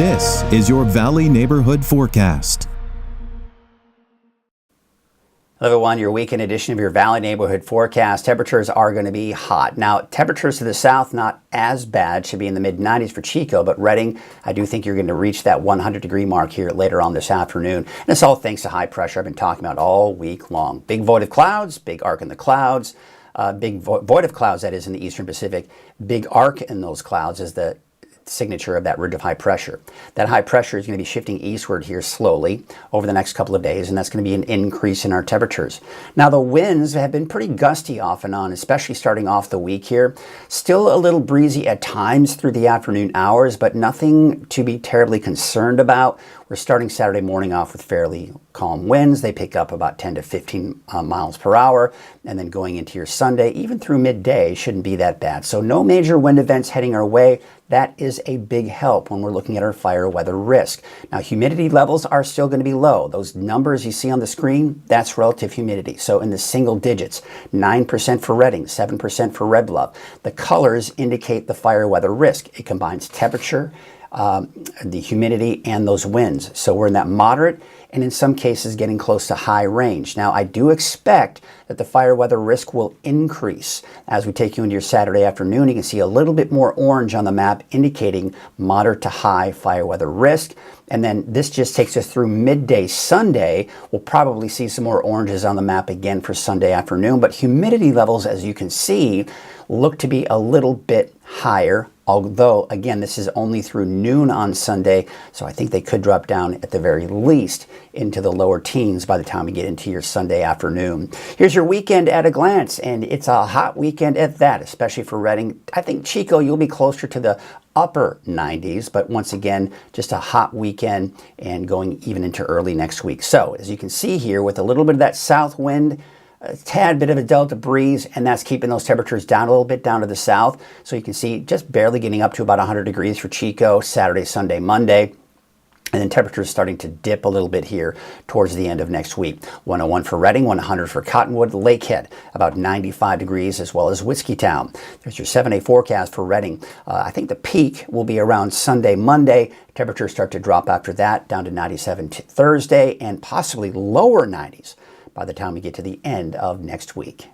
This is your Valley Neighborhood Forecast. Hello everyone, your weekend edition of your Valley Neighborhood Forecast. Temperatures are going to be hot. Now, temperatures to the south, not as bad, should be in the mid-90s for Chico, but Redding, I do think you're going to reach that 100-degree mark here later on this afternoon. And it's all thanks to high pressure I've been talking about all week long. Big void of clouds, big arc in the clouds, big void of clouds, that is, in the eastern Pacific. Big arc in those clouds is the signature of that ridge of high pressure. That high pressure is going to be shifting eastward here slowly over the next couple of days, and that's going to be an increase in our temperatures. Now, the winds have been pretty gusty off and on, especially starting off the week here. Still a little breezy at times through the afternoon hours, but nothing to be terribly concerned about. We're starting Saturday morning off with fairly calm winds. They pick up about 10 to 15 miles per hour, and then going into your Sunday, even through midday, shouldn't be that bad. So no major wind events heading our way. That is a big help when we're looking at our fire weather risk. Now, humidity levels are still going to be low. Those numbers you see on the screen, that's relative humidity. So in the single digits, 9% for Redding, 7% for Red Bluff. The colors indicate the fire weather risk. It combines temperature, the humidity, and those winds. So we're in that moderate and in some cases getting close to high range. Now, I do expect that the fire weather risk will increase as we take you into your Saturday afternoon. You can see a little bit more orange on the map indicating moderate to high fire weather risk. And then this just takes us through midday Sunday. We'll probably see some more oranges on the map again for Sunday afternoon, but humidity levels, as you can see, look to be a little bit higher. Although, again, this is only through noon on Sunday, so I think they could drop down at the very least into the lower teens by the time we get into your Sunday afternoon. Here's your weekend at a glance, and it's a hot weekend at that, especially for Redding. I think Chico, you'll be closer to the upper 90s, but once again, just a hot weekend and going even into early next week. So, as you can see here, with a little bit of that south wind, a tad bit of a delta breeze, and that's keeping those temperatures down a little bit down to the south. So you can see just barely getting up to about 100 degrees for Chico, Saturday, Sunday, Monday. And then temperatures starting to dip a little bit here towards the end of next week. 101 for Redding, 100 for Cottonwood, Lakehead, about 95 degrees, as well as Whiskeytown. There's your 7-day forecast for Redding. I think the peak will be around Sunday, Monday. Temperatures start to drop after that, down to 97 Thursday, and possibly lower 90s by the time we get to the end of next week.